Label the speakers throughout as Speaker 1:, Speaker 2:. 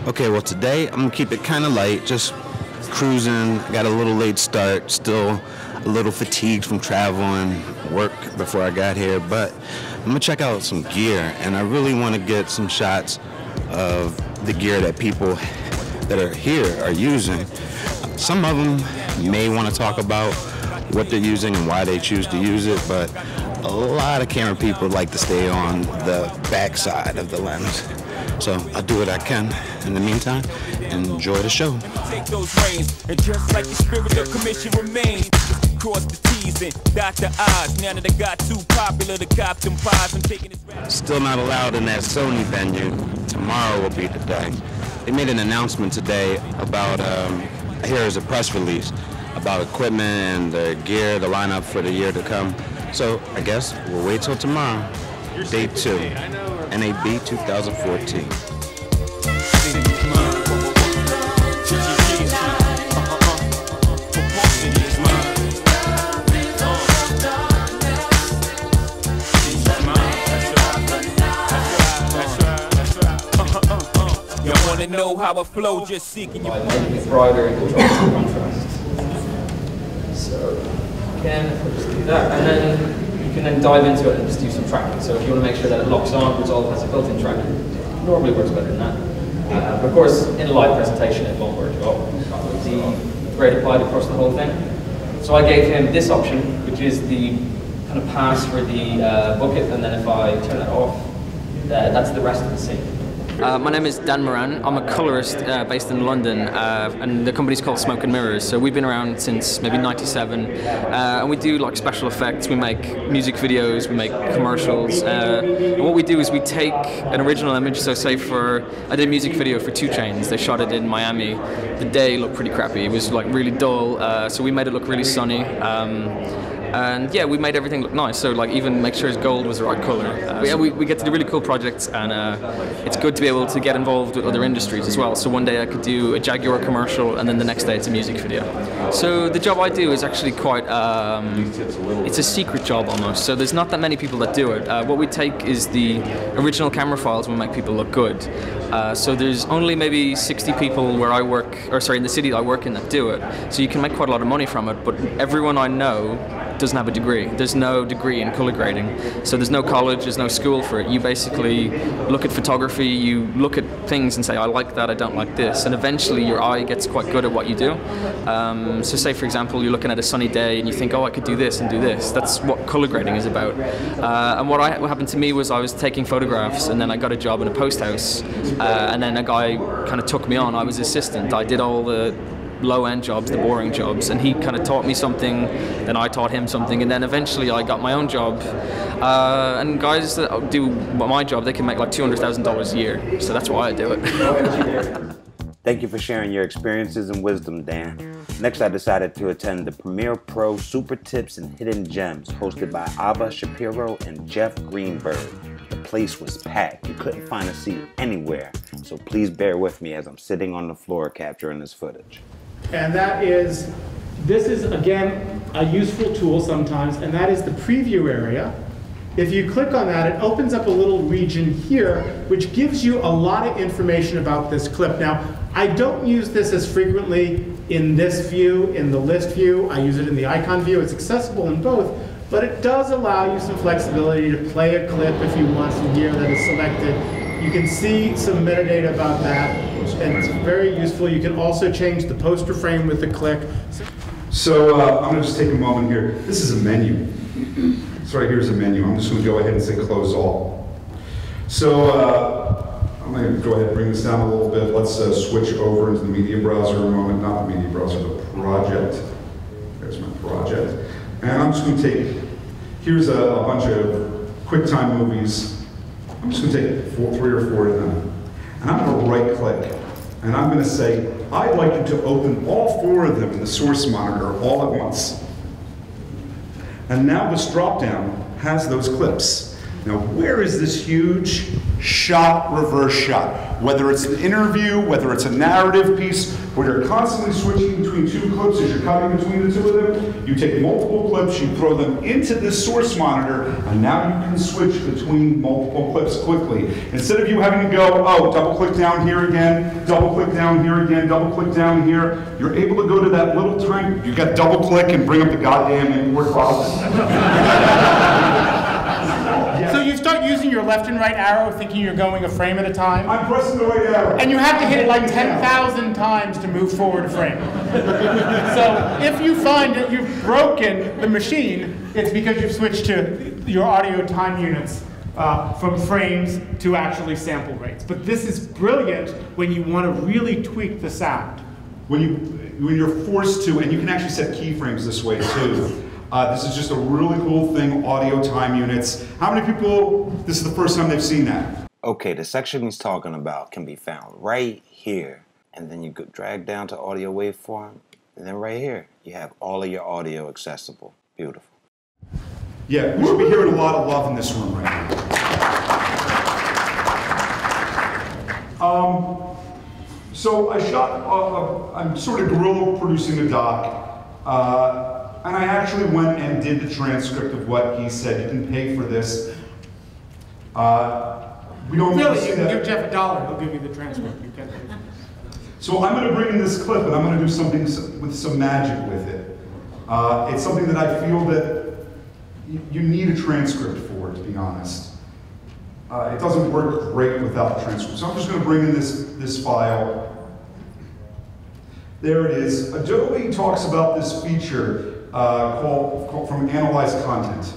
Speaker 1: Okay, well today I'm gonna keep it kind of light, just cruising. Got a little late start, still a little fatigued from travel and work before I got here, but I'm gonna check out some gear, and I really want to get some shots of the gear that people that are here are using. Some of them may want to talk about what they're using and why they choose to use it, but a lot of camera people like to stay on the back side of the lens. So I'll do what I can. In the meantime, enjoy the show.
Speaker 2: Take those reins, and just like the spirit of commission remains, cross the T's and dot the I's. Now that I got too popular to cop them pies, I'm taking this back. Still not allowed in that Sony venue. Tomorrow will be the day. They made an announcement today about, here is a press release about equipment and the gear, the lineup for the year to come. So I guess we'll wait till tomorrow. Day 2, NAB 2014. You wanna know how I flow, just seeking you.
Speaker 3: Making it brighter and control the contrast. So again, we'll just do that, and then you can then dive into it and just do some tracking. So if you want to make sure that it locks on, Resolve has a built-in tracking. It normally works better than that. But of course, in a live presentation, it won't work at all. The grade applied across the whole thing. So I gave him this option, which is the kind of pass for the bucket, and then if I turn it off, that's the rest of the scene.
Speaker 4: My name is Dan Moran. I'm a colorist based in London, and the company's called Smoke&Mirrors. So we've been around since maybe '97, and we do like special effects. We make music videos, we make commercials, and what we do is we take an original image. So say I did a music video for 2 Chainz. They shot it in Miami. The day looked pretty crappy. It was like really dull, so we made it look really sunny. And yeah, we made everything look nice, so like even make sure his gold was the right color. But yeah, we get to do really cool projects, and it's good to be able to get involved with other industries as well. So one day I could do a Jaguar commercial, and then the next day it's a music video. So the job I do is actually quite, it's a secret job almost, so there's not that many people that do it. What we take is the original camera files and we make people look good. So there's only maybe 60 people where I work, or sorry, in the city that I work in that do it. So you can make quite a lot of money from it, but everyone I know doesn't have a degree. There's no degree in color grading. So there's no college, there's no school for it. You basically look at photography, you look at things and say, I like that, I don't like this. And eventually your eye gets quite good at what you do. So say for example, you're looking at a sunny day and you think, oh, I could do this and do this. That's what color grading is about. And what happened to me was I was taking photographs, and then I got a job in a post house. And then a guy kind of took me on. I was assistant. I did all the low-end jobs, the boring jobs, and he kind of taught me something, then I taught him something, and then eventually I got my own job. And guys that do my job, they can make like $200,000 a year, so that's why I do it.
Speaker 1: Thank you for sharing your experiences and wisdom, Dan. Next, I decided to attend the Premiere Pro Super Tips and Hidden Gems, hosted by Abba, Shapiro, and Jeff Greenberg. The place was packed. You couldn't find a seat anywhere, so please bear with me as I'm sitting on the floor capturing this footage.
Speaker 5: And this is again a useful tool sometimes, and that is the preview area. If you click on that, it opens up a little region here, which gives you a lot of information about this clip. Now, I don't use this as frequently in this view, in the list view. I use it in the icon view. It's accessible in both, but it does allow you some flexibility to play a clip if you want some gear that is selected. You can see some metadata about that, and it's very useful. You can also change the poster frame with a click.
Speaker 6: So I'm going to just take a moment here. This is a menu. So right here is a menu. I'm just going to go ahead and say close all. So I'm going to go ahead and bring this down a little bit. Let's switch over into the media browser a moment. Not the media browser, the project. There's my project. And I'm just going to take, here's a bunch of QuickTime movies. I'm just going to take 3 or 4 of them. And I'm going to right click. And I'm going to say, I'd like you to open all 4 of them in the source monitor all at once. And now this drop down has those clips. Now, where is this huge shot, reverse shot? Whether it's an interview, whether it's a narrative piece, where you're constantly switching between two clips as you're cutting between the two of them, you take multiple clips, you throw them into this source monitor, and now you can switch between multiple clips quickly. Instead of you having to go, oh, double click down here again, double click down here again, double click down here, you're able to go to that little time, you got double click and bring up the goddamn import file.
Speaker 5: So you start using your left and right arrow thinking you're going a frame at a time?
Speaker 6: I'm pressing the right arrow.
Speaker 5: And you have to hit it like 10,000 times to move forward a frame. So if you find that you've broken the machine, it's because you've switched to your audio time units from frames to actually sample rates. But this is brilliant when you want to really tweak the sound.
Speaker 6: When you're forced to, and you can actually set keyframes this way too. This is just a really cool thing, audio time units. How many people, this is the first time they've seen that?
Speaker 1: Okay, the section he's talking about can be found right here. And then you go drag down to audio waveform. And then right here, you have all of your audio accessible. Beautiful.
Speaker 6: Yeah, we should be hearing a lot of love in this room right now. So I shot, I'm sort of guerrilla producing a doc. And I actually went and did the transcript of what he said. You can pay for this. We don't
Speaker 5: really, you can give Jeff $1, he'll give you the transcript. You can.
Speaker 6: So I'm going to bring in this clip and I'm going to do something with some magic with it. It's something that I feel that you need a transcript for, to be honest. It doesn't work great without the transcript. So I'm just going to bring in this file. There it is. Adobe talks about this feature called from Analyze Content.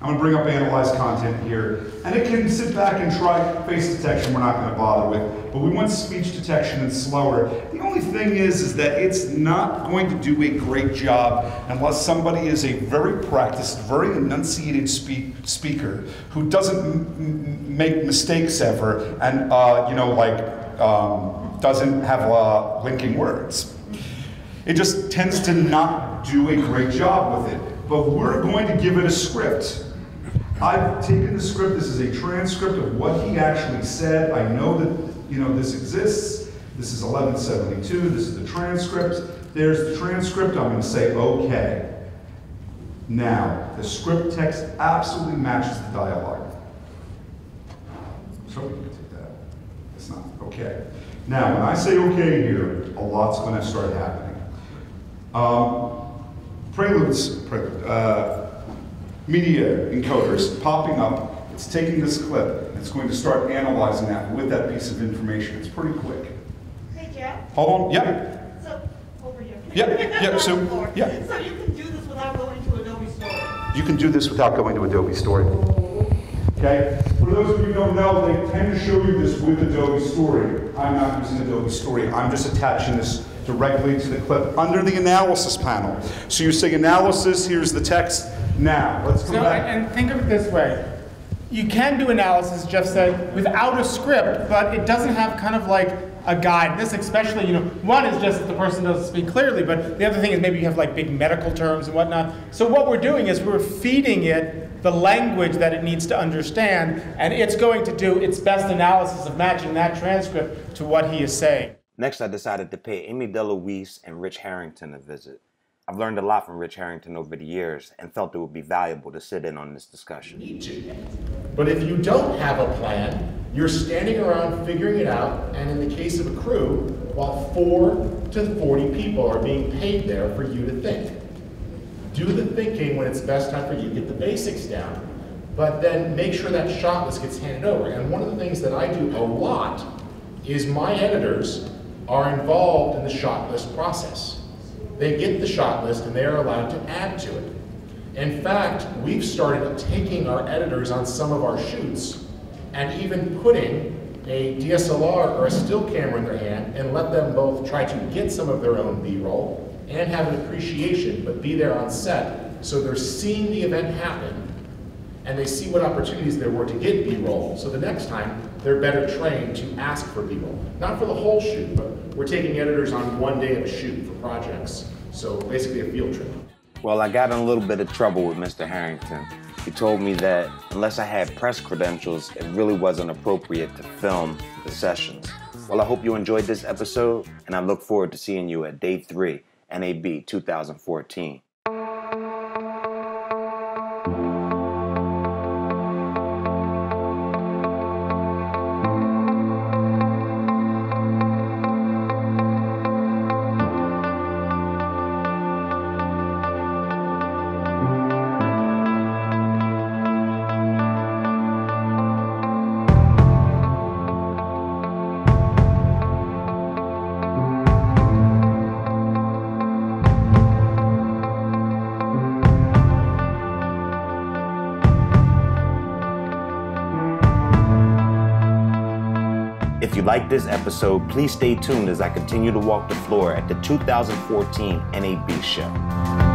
Speaker 6: I'm going to bring up Analyze Content here. And it can sit back and try face detection we're not going to bother with. But we want speech detection and slower. The only thing is that it's not going to do a great job unless somebody is a very practiced, very enunciated speaker who doesn't make mistakes ever and, doesn't have linking words. It just tends to not do a great job with it. But we're going to give it a script. I've taken the script. This is a transcript of what he actually said. I know that this exists. This is 1172. This is the transcript. There's the transcript. I'm going to say OK. Now, the script text absolutely matches the dialogue. So we can take that. It's not OK. Now, when I say OK here, a lot's going to start happening. Media encoders popping up. It's taking this clip. And it's going to start analyzing that with that piece of information. It's pretty quick.
Speaker 7: Hey, Jeff.
Speaker 6: Hold on. Yeah.
Speaker 7: So, over here.
Speaker 6: Yeah. So, yeah.
Speaker 7: So you can do this without going to Adobe Story.
Speaker 6: You can do this without going to Adobe Story. Okay? For those of you who don't know, they tend to show you this with Adobe Story. I'm not using Adobe Story. I'm just attaching this directly to the clip under the analysis panel. So you say analysis, here's the text. Now, let's go back.
Speaker 5: And think of it this way. You can do analysis, Jeff said, without a script, but it doesn't have kind of like a guide. This especially, one is just that the person doesn't speak clearly, but the other thing is maybe you have like big medical terms and whatnot. So what we're doing is we're feeding it the language that it needs to understand, and it's going to do its best analysis of matching that transcript to what he is saying.
Speaker 1: Next, I decided to pay Amy DeLuise and Rich Harrington a visit. I've learned a lot from Rich Harrington over the years and felt it would be valuable to sit in on this discussion.
Speaker 8: But if you don't have a plan, you're standing around figuring it out, and in the case of a crew, while 4 to 40 people are being paid there for you to think. Do the thinking when it's best time for you, get the basics down, but then make sure that shot list gets handed over. And one of the things that I do a lot is my editors are involved in the shot list process. They get the shot list and they are allowed to add to it. In fact, we've started taking our editors on some of our shoots and even putting a DSLR or a still camera in their hand and let them both try to get some of their own B-roll and have an appreciation, but be there on set. So they're seeing the event happen and they see what opportunities there were to get B-roll. So the next time, they're better trained to ask for B-roll. Not for the whole shoot, but we're taking editors on one day of a shoot for projects. So basically a field trip.
Speaker 1: Well, I got in a little bit of trouble with Mr. Harrington.
Speaker 9: He told me that unless I had press credentials, it really wasn't appropriate to film the sessions. Well, I hope you enjoyed this episode, and I look forward to seeing you at Day 3, NAB 2014. If you like this episode, please stay tuned as I continue to walk the floor at the 2014 NAB Show.